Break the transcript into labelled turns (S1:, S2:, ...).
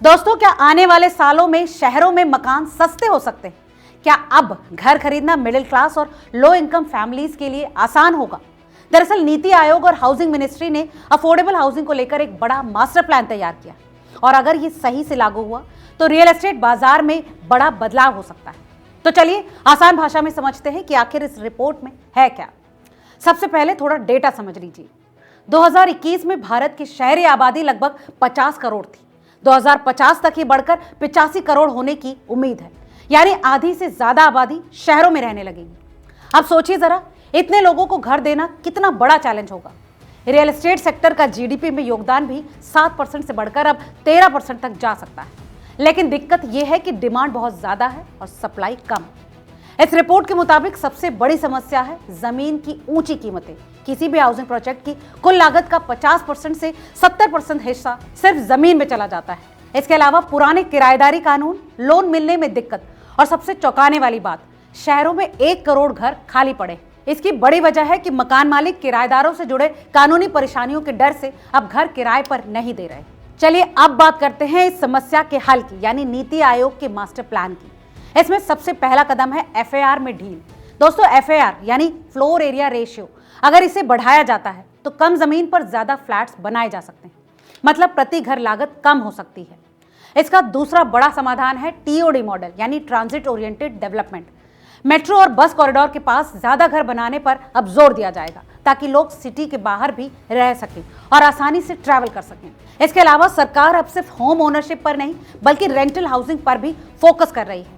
S1: दोस्तों, क्या आने वाले सालों में शहरों में मकान सस्ते हो सकते हैं? क्या अब घर खरीदना मिडिल क्लास और लो इनकम फैमिलीज के लिए आसान होगा? दरअसल नीति आयोग और हाउसिंग मिनिस्ट्री ने अफोर्डेबल हाउसिंग को लेकर एक बड़ा मास्टर प्लान तैयार किया और अगर ये सही से लागू हुआ तो रियल एस्टेट बाजार में बड़ा बदलाव हो सकता है। तो चलिए आसान भाषा में समझते हैं कि आखिर इस रिपोर्ट में है क्या। सबसे पहले थोड़ा डेटा समझ लीजिए। 2021 में भारत की शहरी आबादी लगभग 50 करोड़ थी। 2050 तक ये बढ़कर 85 करोड़ होने की उम्मीद है, यानी आधी से ज्यादा आबादी शहरों में रहने लगेगी। अब सोचिए जरा, इतने लोगों को घर देना कितना बड़ा चैलेंज होगा। रियल एस्टेट सेक्टर का जीडीपी में योगदान भी 7% से बढ़कर अब 13% तक जा सकता है। लेकिन दिक्कत यह है कि डिमांड बहुत ज्यादा है और सप्लाई कम। इस रिपोर्ट के मुताबिक सबसे बड़ी समस्या है जमीन की ऊंची कीमतें। किसी भी हाउसिंग प्रोजेक्ट की कुल लागत का 50% से 70% हिस्सा सिर्फ जमीन में चला जाता है। इसके अलावा पुराने किराएदारी कानून, लोन मिलने में दिक्कत और सबसे चौंकाने वाली बात, शहरों में 1 करोड़ घर खाली पड़े। इसकी बड़ी वजह है कि मकान मालिक किराएदारों से जुड़े कानूनी परेशानियों के डर से अब घर किराए पर नहीं दे रहे। चलिए अब बात करते हैं इस समस्या के हल की, यानी नीति आयोग के मास्टर प्लान की। इसमें सबसे पहला कदम है एफएआर में ढील। दोस्तों, एफएआर यानी फ्लोर एरिया रेशियो, अगर इसे बढ़ाया जाता है तो कम जमीन पर ज्यादा फ्लैट्स बनाए जा सकते हैं, मतलब प्रति घर लागत कम हो सकती है। इसका दूसरा बड़ा समाधान है टीओडी मॉडल, यानी ट्रांजिट ओरिएंटेड डेवलपमेंट। मेट्रो और बस कॉरिडोर के पास ज्यादा घर बनाने पर अब जोर दिया जाएगा ताकि लोग सिटी के बाहर भी रह सकें और आसानी से ट्रैवल कर सकें। इसके अलावा सरकार अब सिर्फ होम ओनरशिप पर नहीं बल्कि रेंटल हाउसिंग पर भी फोकस कर रही है।